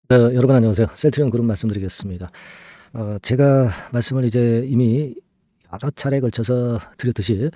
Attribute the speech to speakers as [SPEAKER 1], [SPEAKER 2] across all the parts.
[SPEAKER 1] 네, 여러분 안녕하세요. 셀트리온 그룹 말씀드리겠습니다. 제가 말씀을 이제 이미 여러 차례에 걸쳐서 드렸듯이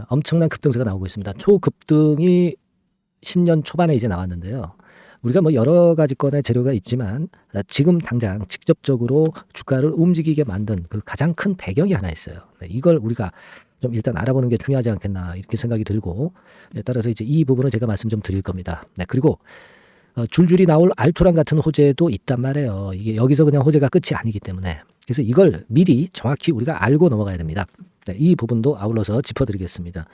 [SPEAKER 1] 엄청난 급등세가 나오고 있습니다. 초급등이 신년 초반에 이제 나왔는데요. 우리가 뭐 여러 가지 건의 재료가 있지만 지금 당장 직접적으로 주가를 움직이게 만든 그 가장 큰 배경이 하나 있어요. 네, 이걸 우리가 좀 일단 알아보는 게 중요하지 않겠나 이렇게 생각이 들고, 따라서 이제 이 부분을 제가 말씀 좀 드릴 겁니다. 네, 그리고 줄줄이 나올 알토란 같은 호재도 있단 말이에요. 이게 여기서 그냥 호재가 끝이 아니기 때문에. 그래서 이걸 미리 정확히 우리가 알고 넘어가야 됩니다. 네, 이 부분도 아울러서 짚어드리겠습니다.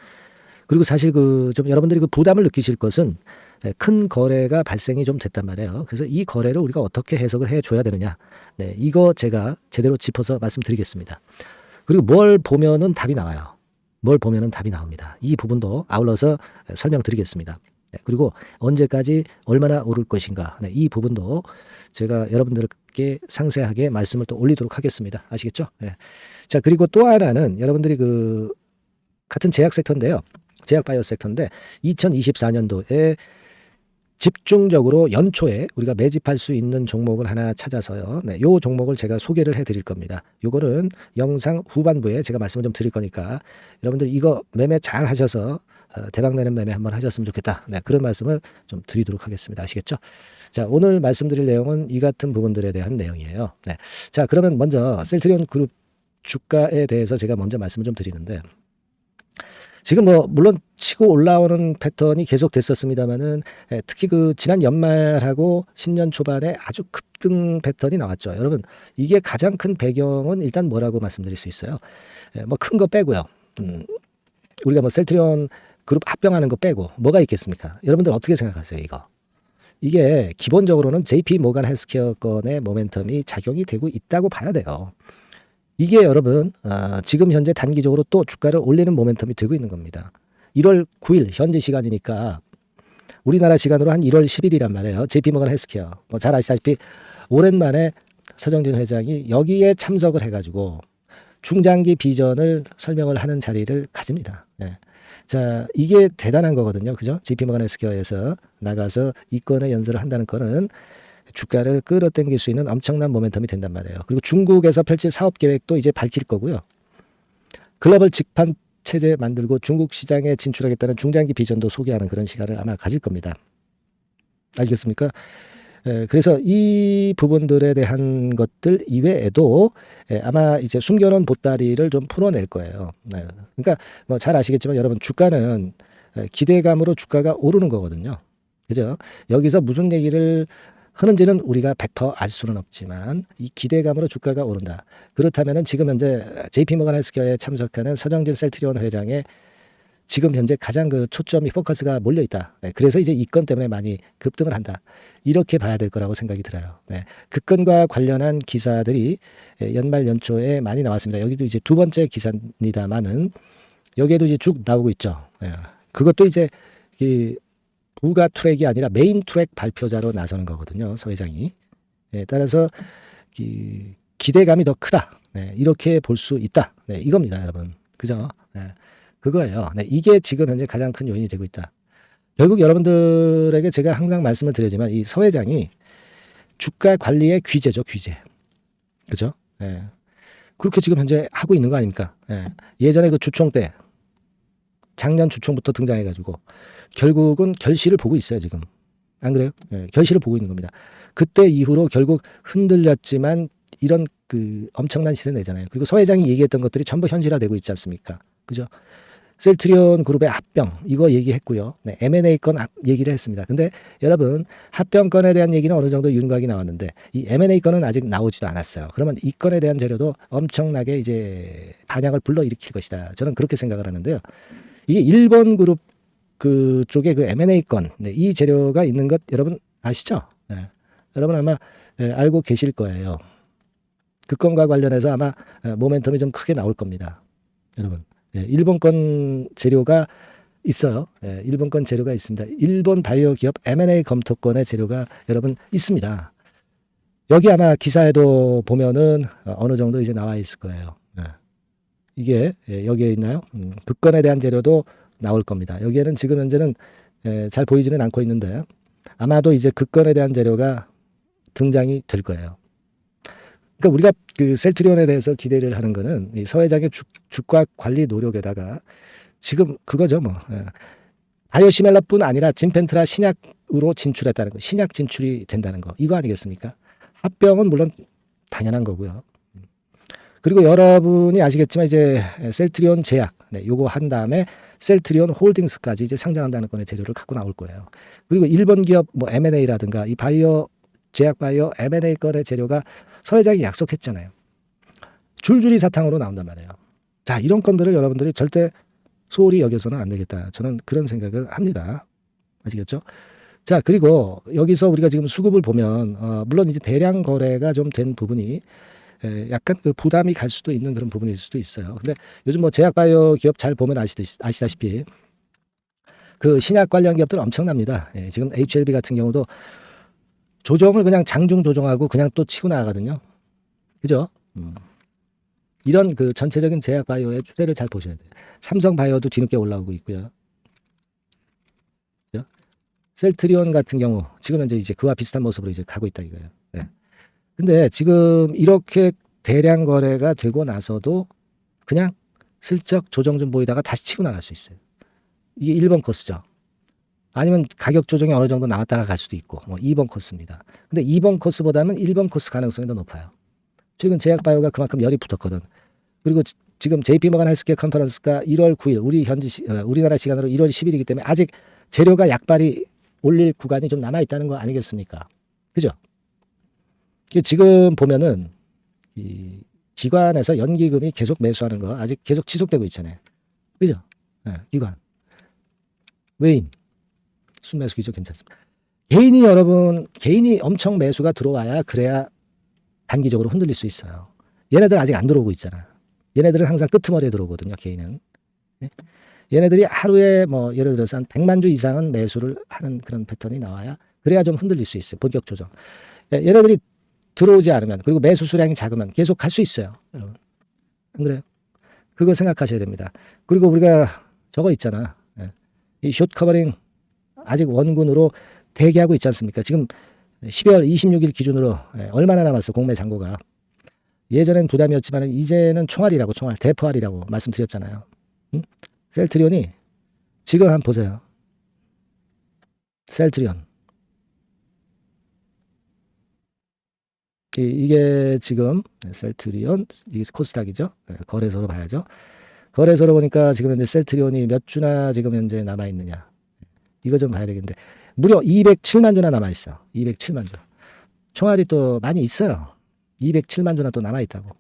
[SPEAKER 1] 그리고 사실 좀 여러분들이 부담을 느끼실 것은 큰 거래가 발생이 좀 됐단 말이에요. 그래서 이 거래를 우리가 어떻게 해석을 해줘야 되느냐. 네, 이거 제가 제대로 짚어서 말씀드리겠습니다. 그리고 뭘 보면은 답이 나와요. 뭘 보면은 답이 나옵니다. 이 부분도 아울러서 설명드리겠습니다. 네, 그리고 언제까지 얼마나 오를 것인가. 네, 이 부분도 제가 여러분들께 상세하게 말씀을 또 올리도록 하겠습니다. 아시겠죠? 네. 자, 그리고 또 하나는 여러분들이 같은 제약 섹터인데요. 제약 바이오 섹터인데 2024년도에 집중적으로 연초에 우리가 매집할 수 있는 종목을 하나 찾아서요. 네, 요 종목을 제가 소개를 해드릴 겁니다. 요거는 영상 후반부에 제가 말씀을 좀 드릴 거니까 여러분들 이거 매매 잘 하셔서 대박내는 매매 한번 하셨으면 좋겠다. 네, 그런 말씀을 좀 드리도록 하겠습니다. 아시겠죠? 자, 오늘 말씀드릴 내용은 이 같은 부분들에 대한 내용이에요. 네, 자, 그러면 먼저 셀트리온 그룹 주가에 대해서 제가 먼저 말씀을 좀 드리는데, 지금 뭐 물론 치고 올라오는 패턴이 계속 됐었습니다만은 특히 지난 연말하고 신년 초반에 아주 급등 패턴이 나왔죠. 여러분, 이게 가장 큰 배경은 일단 뭐라고 말씀드릴 수 있어요? 뭐 큰 거 빼고요. 우리가 뭐 셀트리온 그룹 합병하는 거 빼고 뭐가 있겠습니까? 여러분들 어떻게 생각하세요, 이거? 이게 기본적으로는 JP 모간 헬스케어 건의 모멘텀이 작용이 되고 있다고 봐야 돼요. 이게 여러분 지금 현재 단기적으로 또 주가를 올리는 모멘텀이 되고 있는 겁니다. 1월 9일 현지 시간이니까 우리나라 시간으로 한 1월 10일이란 말이에요. JP모건 헬스케어. 뭐 잘 아시다시피 오랜만에 서정진 회장이 여기에 참석을 해가지고 중장기 비전을 설명을 하는 자리를 가집니다. 네. 자, 이게 대단한 거거든요. 그죠? JP모건 헬스케어에서 나가서 이 건의 연설을 한다는 거는 주가를 끌어당길 수 있는 엄청난 모멘텀이 된단 말이에요. 그리고 중국에서 펼칠 사업 계획도 이제 밝힐 거고요. 글로벌 직판 체제 만들고 중국 시장에 진출하겠다는 중장기 비전도 소개하는 그런 시간을 아마 가질 겁니다. 알겠습니까? 그래서 이 부분들에 대한 것들 이외에도 아마 이제 숨겨놓은 보따리를 좀 풀어낼 거예요. 네. 그러니까 뭐 잘 아시겠지만 여러분, 주가는 기대감으로 주가가 오르는 거거든요. 그죠? 여기서 무슨 얘기를 하는지는 우리가 100%알 수는 없지만 이 기대감으로 주가가 오른다. 그렇다면은 지금 현재 JP모건 헬스케어에 참석하는 서정진 셀트리온 회장의 지금 현재 가장 초점이 포커스가 몰려 있다. 네, 그래서 이제 이 건 때문에 많이 급등을 한다. 이렇게 봐야 될 거라고 생각이 들어요. 네, 그 건과 관련한 기사들이 연말 연초에 많이 나왔습니다. 여기도 이제 두 번째 기사입니다만은 여기에도 이제 쭉 나오고 있죠. 네, 그것도 이제 부가 트랙이 아니라 메인 트랙 발표자로 나서는 거거든요. 서 회장이. 네, 따라서 기대감이 더 크다. 네, 이렇게 볼 수 있다. 네, 이겁니다, 여러분. 그죠? 네, 그거예요. 네, 이게 지금 현재 가장 큰 요인이 되고 있다. 결국 여러분들에게 제가 항상 말씀을 드리지만 이 서 회장이 주가 관리의 귀재죠, 귀재. 그죠? 네. 그렇게 지금 현재 하고 있는 거 아닙니까? 네. 예전에 주총 때 작년 주총부터 등장해가지고 결국은 결실을 보고 있어요, 지금. 안 그래요? 네, 결실을 보고 있는 겁니다. 그때 이후로 결국 흔들렸지만 이런 엄청난 시세 내잖아요. 그리고 서 회장이 얘기했던 것들이 전부 현실화되고 있지 않습니까? 그죠? 셀트리온 그룹의 합병 이거 얘기했고요. 네, M&A 건 얘기를 했습니다. 근데 여러분, 합병 건에 대한 얘기는 어느 정도 윤곽이 나왔는데 이 M&A 건은 아직 나오지도 않았어요. 그러면 이 건에 대한 재료도 엄청나게 이제 반향을 불러일으킬 것이다. 저는 그렇게 생각을 하는데요. 이게 일본 그룹 쪽에 M&A 건, 네, 이 재료가 있는 것 여러분 아시죠? 네. 여러분 아마 알고 계실 거예요. 그 건과 관련해서 아마 모멘텀이 좀 크게 나올 겁니다. 여러분. 일본 건 재료가 있어요. 일본 건 재료가 있습니다. 일본 바이오 기업 M&A 검토권의 재료가 여러분 있습니다. 여기 아마 기사에도 보면은 어느 정도 이제 나와 있을 거예요. 이게 여기에 있나요? 그 건에 대한 재료도 나올 겁니다. 여기에는 지금 현재는 잘 보이지는 않고 있는데 아마도 이제 그 건에 대한 재료가 등장이 될 거예요. 그러니까 우리가 그 셀트리온에 대해서 기대를 하는 거는 이 서 회장의 주가 관리 노력에다가 지금 그거죠 뭐. 바이오시멜러뿐 아니라 진펜트라 신약으로 진출했다는 거, 신약 진출이 된다는 거, 이거 아니겠습니까? 합병은 물론 당연한 거고요. 그리고 여러분이 아시겠지만 이제 셀트리온 제약, 요거 한 다음에 셀트리온 홀딩스까지 이제 상장한다는 건의 재료를 갖고 나올 거예요. 그리고 일본 기업 뭐 M&A라든가 이 바이오 제약 바이오 M&A 건의 재료가 서 회장이 약속했잖아요. 줄줄이 사탕으로 나온단 말이에요. 자, 이런 건들을 여러분들이 절대 소홀히 여겨서는 안 되겠다. 저는 그런 생각을 합니다. 아시겠죠? 자, 그리고 여기서 우리가 지금 수급을 보면 물론 이제 대량 거래가 좀 된 부분이 약간 그 부담이 갈 수도 있는 그런 부분일 수도 있어요. 근데 요즘 뭐 제약 바이오 기업 잘 보면 아시다시피 그 신약 관련 기업들 엄청납니다. 지금 HLB 같은 경우도 조정을 그냥 장중 조정하고 그냥 또 치고 나가거든요. 그죠? 이런 그 전체적인 제약 바이오의 추세를 잘 보셔야 돼요. 삼성 바이오도 뒤늦게 올라오고 있고요. 그죠? 셀트리온 같은 경우 지금 현재 이제 그와 비슷한 모습으로 이제 가고 있다 이거예요. 네. 근데 지금 이렇게 대량 거래가 되고 나서도 그냥 슬쩍 조정 좀 보이다가 다시 치고 나갈 수 있어요. 이게 1번 코스죠. 아니면 가격 조정이 어느 정도 나왔다가 갈 수도 있고 뭐 2번 코스입니다. 근데 2번 코스보다는 1번 코스 가능성이 더 높아요. 최근 제약바이오가 그만큼 열이 붙었거든. 그리고 지금 JP모간 헬스케어 컨퍼런스가 1월 9일 우리나라 시간으로 1월 10일이기 때문에 아직 재료가 약발이 올릴 구간이 좀 남아 있다는 거 아니겠습니까? 그죠? 지금 보면은 이 기관에서 연기금이 계속 매수하는 거 아직 계속 지속되고 있잖아요. 그죠? 네, 기관. 외인. 순매수기죠. 괜찮습니다. 개인이 엄청 매수가 들어와야 그래야 단기적으로 흔들릴 수 있어요. 얘네들 아직 안 들어오고 있잖아. 얘네들은 항상 끄트머리에 들어오거든요. 개인은. 네? 얘네들이 하루에 뭐 예를 들어서 한 100만 주 이상은 매수를 하는 그런 패턴이 나와야 그래야 좀 흔들릴 수 있어요. 본격 조정. 얘네들이 들어오지 않으면 그리고 매수 수량이 작으면 계속 갈 수 있어요. 여러분. 안 그래요? 그거 생각하셔야 됩니다. 그리고 우리가 저거 있잖아. 이 숏 커버링 아직 원군으로 대기하고 있지 않습니까? 지금 12월 26일 기준으로 얼마나 남았어 공매 잔고가. 예전엔 부담이었지만 이제는 총알이라고 대포알이라고 말씀드렸잖아요. 응? 셀트리온이 지금 한번 보세요. 셀트리온 이게 지금 셀트리온 이게 코스닥이죠. 거래소로 봐야죠. 거래소로 보니까 지금 현재 셀트리온이 몇 주나 지금 현재 남아 있느냐. 이거 좀 봐야 되겠는데 무려 207만 주나 남아 있어. 207만 주. 총알이 또 많이 있어요. 207만 주나 또 남아 있다고.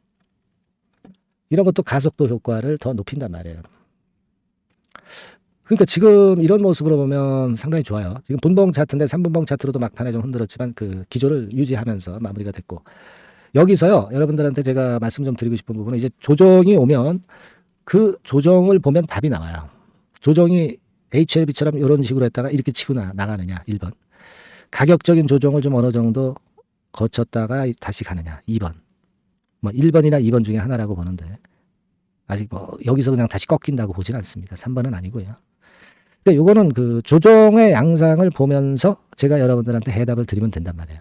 [SPEAKER 1] 이런 것도 가속도 효과를 더 높인단 말이에요. 그러니까 지금 이런 모습으로 보면 상당히 좋아요. 지금 분봉 차트인데 3분봉 차트로도 막판에 좀 흔들었지만 그 기조를 유지하면서 마무리가 됐고 여기서요. 여러분들한테 제가 말씀 좀 드리고 싶은 부분은 이제 조정이 오면 그 조정을 보면 답이 나와요. 조정이 HLB처럼 이런 식으로 했다가 이렇게 치고 나가느냐 1번. 가격적인 조정을 좀 어느 정도 거쳤다가 다시 가느냐 2번. 뭐 1번이나 2번 중에 하나라고 보는데 아직 뭐 여기서 그냥 다시 꺾인다고 보진 않습니다. 3번은 아니고요. 그러니까 요거는 그 조정의 양상을 보면서 제가 여러분들한테 해답을 드리면 된단 말이에요.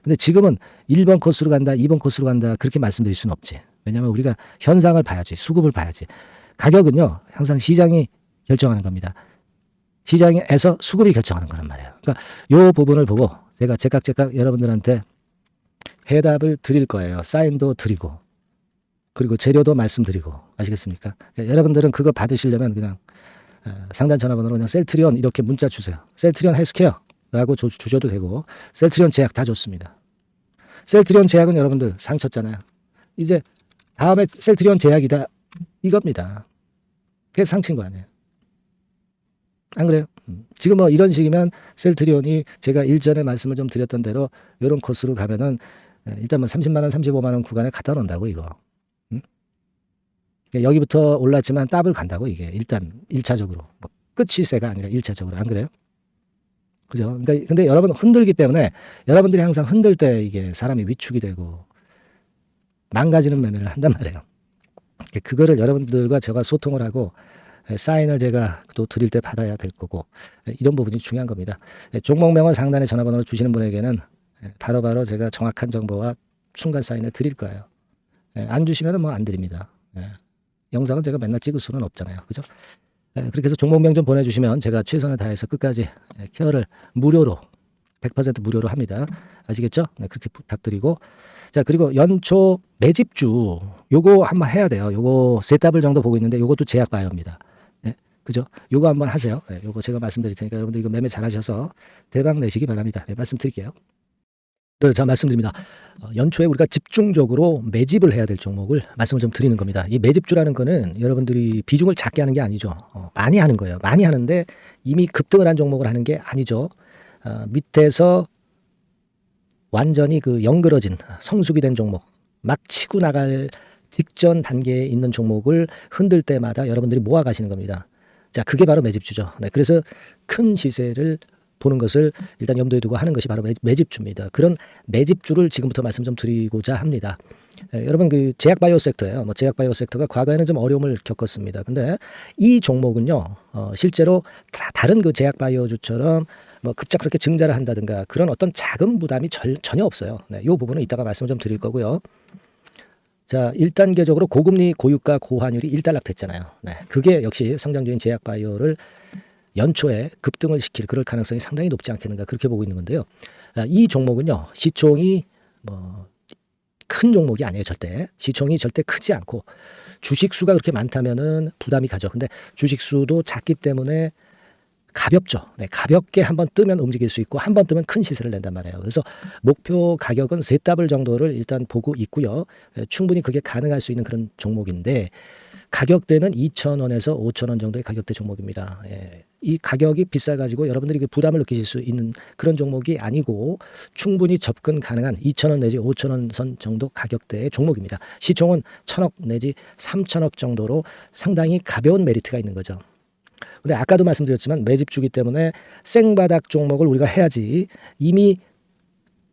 [SPEAKER 1] 근데 지금은 1번 코스로 간다, 2번 코스로 간다 그렇게 말씀드릴 수는 없지. 왜냐하면 우리가 현상을 봐야지, 수급을 봐야지. 가격은요 항상 시장이 결정하는 겁니다. 시장에서 수급이 결정하는 거란 말이에요. 그러니까 요 부분을 보고 제가 제깍제깍 여러분들한테 해답을 드릴 거예요. 사인도 드리고 그리고 재료도 말씀드리고 아시겠습니까? 여러분들은 그거 받으시려면 그냥 상단 전화번호로 그냥 셀트리온 이렇게 문자 주세요. 셀트리온 헬스케어라고 주셔도 되고 셀트리온 제약 다 좋습니다. 셀트리온 제약은 여러분들 상쳤잖아요. 이제 다음에 셀트리온 제약이다 이겁니다. 그게 상친 거 아니에요. 안 그래요? 지금 뭐 이런 식이면 셀트리온이 제가 일전에 말씀을 좀 드렸던 대로 이런 코스로 가면은 일단 뭐 30만 원, 35만 원 구간에 갖다 놓는다고 이거. 여기부터 올랐지만 더블 간다고 이게 일단 1차적으로 뭐 끝이 세가 아니라 1차적으로 안 그래요? 그죠? 그러니까 근데 여러분 흔들기 때문에 여러분들이 항상 흔들 때 이게 사람이 위축이 되고 망가지는 매매를 한단 말이에요. 그거를 여러분들과 제가 소통을 하고 사인을 제가 또 드릴 때 받아야 될 거고 이런 부분이 중요한 겁니다. 종목명은 상단에 전화번호를 주시는 분에게는 바로바로 제가 정확한 정보와 순간 사인을 드릴 거예요. 안 주시면 뭐 안 드립니다. 영상은 제가 맨날 찍을 수는 없잖아요. 그죠? 그렇게 해서 종목명 좀 보내주시면 제가 최선을 다해서 끝까지 케어를 무료로 100% 무료로 합니다. 아시겠죠? 네, 그렇게 부탁드리고 자 그리고 연초 매집주 요거 한번 해야 돼요. 요거 세 더블 정도 보고 있는데 요것도 제약 바이오입니다. 네, 그죠? 요거 한번 하세요. 네, 요거 제가 말씀드릴 테니까 여러분들 이거 매매 잘하셔서 대박 내시기 바랍니다. 네, 말씀드릴게요. 네, 자 말씀드립니다. 연초에 우리가 집중적으로 매집을 해야 될 종목을 말씀을 좀 드리는 겁니다. 이 매집주라는 거는 여러분들이 비중을 작게 하는 게 아니죠. 많이 하는 거예요. 많이 하는데 이미 급등을 한 종목을 하는 게 아니죠. 밑에서 완전히 그 영그러진 성숙이 된 종목, 막 치고 나갈 직전 단계에 있는 종목을 흔들 때마다 여러분들이 모아 가시는 겁니다. 자, 그게 바로 매집주죠. 네, 그래서 큰 시세를 보는 것을 일단 염두에 두고 하는 것이 바로 매집주입니다. 그런 매집주를 지금부터 말씀 좀 드리고자 합니다. 여러분 그 제약바이오 섹터예요. 뭐 제약바이오 섹터가 과거에는 좀 어려움을 겪었습니다. 근데 이 종목은요, 실제로 다른 그 제약바이오주처럼 뭐 급작스럽게 증자를 한다든가 그런 어떤 자금 부담이 전혀 없어요. 네, 이 부분은 이따가 말씀을 좀 드릴 거고요. 자, 1단계적으로 고금리, 고유가, 고환율이 일단락됐잖아요. 네, 그게 역시 성장주인 제약바이오를 연초에 급등을 시킬 그럴 가능성이 상당히 높지 않겠는가 그렇게 보고 있는 건데요. 이 종목은요, 시총이 뭐 큰 종목이 아니에요. 절대 시총이 절대 크지 않고 주식 수가 그렇게 많다면은 부담이 가죠. 근데 주식 수도 작기 때문에 가볍죠. 네, 가볍게 한번 뜨면 움직일 수 있고 한번 뜨면 큰 시세를 낸단 말이에요. 그래서 목표 가격은 세 더블 정도를 일단 보고 있고요. 충분히 그게 가능할 수 있는 그런 종목인데 가격대는 2,000원에서 5,000원 정도의 가격대 종목입니다. 이 가격이 비싸가지고 여러분들이 그 부담을 느끼실 수 있는 그런 종목이 아니고 충분히 접근 가능한 2,000원 내지 5,000원 선 정도 가격대의 종목입니다. 시총은 1,000억 내지 3,000억 정도로 상당히 가벼운 메리트가 있는 거죠. 근데 아까도 말씀드렸지만 매집주기 때문에 생바닥 종목을 우리가 해야지 이미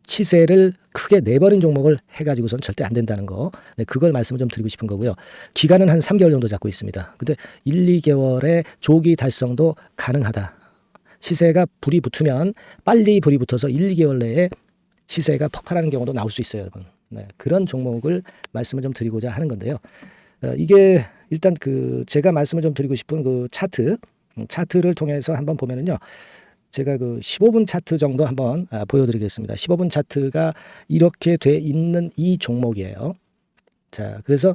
[SPEAKER 1] 시세를 크게 내버린 종목을 해가지고선 절대 안 된다는 거. 네, 그걸 말씀을 좀 드리고 싶은 거고요. 기간은 한 3개월 정도 잡고 있습니다. 근데 1, 2개월의 조기 달성도 가능하다. 시세가 불이 붙으면 빨리 불이 붙어서 1, 2개월 내에 시세가 폭발하는 경우도 나올 수 있어요, 여러분. 네, 그런 종목을 말씀을 좀 드리고자 하는 건데요. 이게 일단 그 제가 말씀을 좀 드리고 싶은 그 차트를 통해서 한번 보면은요. 제가 그 15분 차트 정도 한번 보여드리겠습니다. 15분 차트가 이렇게 돼 있는 이 종목이에요. 자, 그래서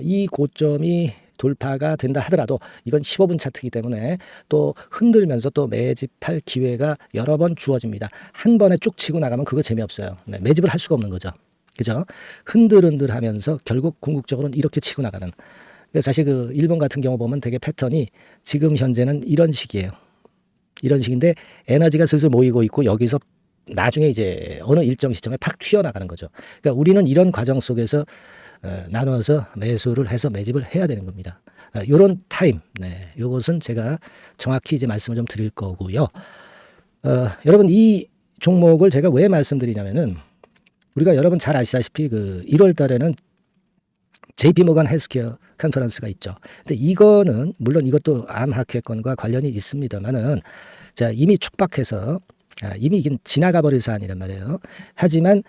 [SPEAKER 1] 이 고점이 돌파가 된다 하더라도 이건 15분 차트이기 때문에 또 흔들면서 또 매집할 기회가 여러 번 주어집니다. 한 번에 쭉 치고 나가면 그거 재미없어요. 네, 매집을 할 수가 없는 거죠. 그죠? 흔들흔들하면서 결국 궁극적으로는 이렇게 치고 나가는. 사실 그 일본 같은 경우 보면 되게 패턴이 지금 현재는 이런 식이에요. 이런 식인데 에너지가 슬슬 모이고 있고 여기서 나중에 이제 어느 일정 시점에 팍 튀어나가는 거죠. 그러니까 우리는 이런 과정 속에서 나눠서 매수를 해서 매집을 해야 되는 겁니다. 이런 타임, 네, 이것은 제가 정확히 이제 말씀을 좀 드릴 거고요. 여러분 이 종목을 제가 왜 말씀드리냐면은 우리가 여러분 잘 아시다시피 그 1월 달에는 JP 모건 헬스케어 컨퍼런스가 있죠. 근데 이거는 물론 이것도 암 학회권과 관련이 있습니다만은 자 이미 축박해서 이미 이게 지나가 버릴 사안이란 말이에요. 하지만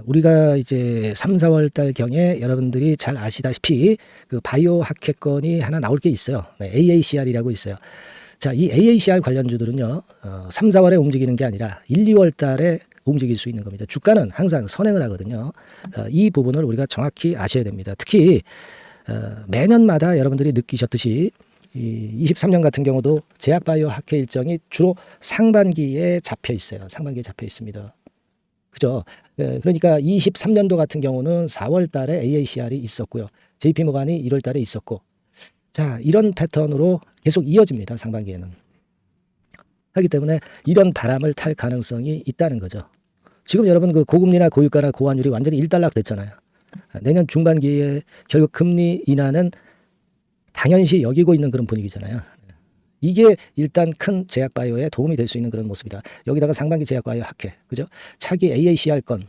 [SPEAKER 1] 우리가 이제 3, 4월 달 경에 여러분들이 잘 아시다시피 그 바이오 학회권이 하나 나올 게 있어요. 네, AACR이라고 있어요. 자, 이 AACR 관련주들은요. 3, 4월에 움직이는 게 아니라 1, 2월 달에 움직일 수 있는 겁니다. 주가는 항상 선행을 하거든요. 이 부분을 우리가 정확히 아셔야 됩니다. 특히 매년마다 여러분들이 느끼셨듯이 이 23년 같은 경우도 제약바이오 학회 일정이 주로 상반기에 잡혀 있어요. 상반기에 잡혀 있습니다. 그죠? 그러니까 23년도 같은 경우는 4월 달에 AACR이 있었고요. JP모간이 1월 달에 있었고 자, 이런 패턴으로 계속 이어집니다. 상반기에는. 하기 때문에 이런 바람을 탈 가능성이 있다는 거죠. 지금 여러분 그 고금리나 고유가나 고환율이 완전히 일단락 됐잖아요. 내년 중반기에 결국 금리 인하는 당연시 여기고 있는 그런 분위기잖아요. 이게 일단 큰 제약바이오에 도움이 될 수 있는 그런 모습이다. 여기다가 상반기 제약바이오 학회, 그죠? 차기 AACR 건,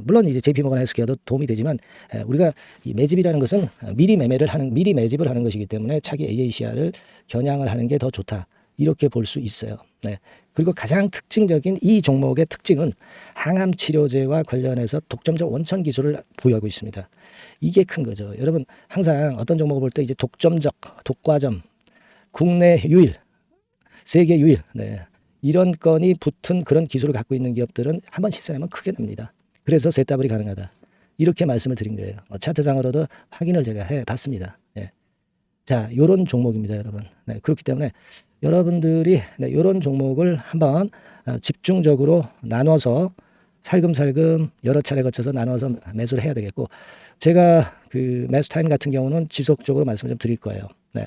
[SPEAKER 1] 물론 이제 JP모건 헬스케어도 도움이 되지만 우리가 이 매집이라는 것은 미리 매집을 하는 것이기 때문에 차기 AACR을 겨냥을 하는 게 더 좋다. 이렇게 볼 수 있어요. 네. 그리고 가장 특징적인 이 종목의 특징은 항암 치료제와 관련해서 독점적 원천 기술을 보유하고 있습니다. 이게 큰 거죠. 여러분 항상 어떤 종목을 볼 때 이제 독점적, 독과점, 국내 유일, 세계 유일, 네. 이런 건이 붙은 그런 기술을 갖고 있는 기업들은 한번 시세하면 크게 납니다. 그래서 세더블이 가능하다. 이렇게 말씀을 드린 거예요. 차트상으로도 확인을 제가 해봤습니다. 네. 자, 요런 종목입니다, 여러분. 네, 그렇기 때문에 여러분들이 이런 종목을 한번 집중적으로 나눠서 살금살금 여러 차례 거쳐서 나눠서 매수를 해야 되겠고, 제가 그 매수 타임 같은 경우는 지속적으로 말씀을 좀 드릴 거예요. 네,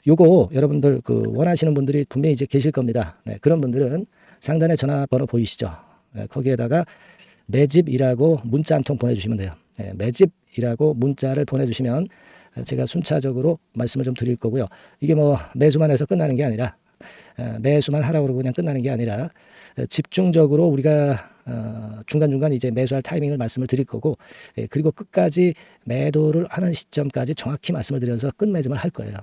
[SPEAKER 1] 요거 여러분들 그 원하시는 분들이 분명히 이제 계실 겁니다. 네, 그런 분들은 상단에 전화번호 보이시죠? 네, 거기에다가 매집이라고 문자 한 통 보내주시면 돼요. 네, 매집이라고 문자를 보내주시면 제가 순차적으로 말씀을 좀 드릴 거고요. 이게 뭐 매수만 해서 끝나는 게 아니라 매수만 하라고 그러고 그냥 끝나는 게 아니라 집중적으로 우리가 중간중간 이제 매수할 타이밍을 말씀을 드릴 거고, 그리고 끝까지 매도를 하는 시점까지 정확히 말씀을 드려서 끝매집을 할 거예요.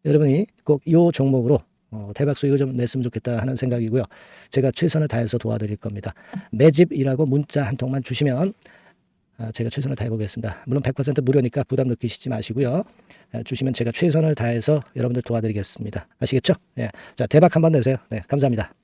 [SPEAKER 1] 여러분이 꼭 이 종목으로 대박 수익을 좀 냈으면 좋겠다 하는 생각이고요. 제가 최선을 다해서 도와드릴 겁니다. 매집이라고 문자 한 통만 주시면 제가 최선을 다해보겠습니다. 물론 100% 무료니까 부담 느끼시지 마시고요. 주시면 제가 최선을 다해서 여러분들 도와드리겠습니다. 아시겠죠? 예. 자, 대박 한번 내세요. 네, 감사합니다.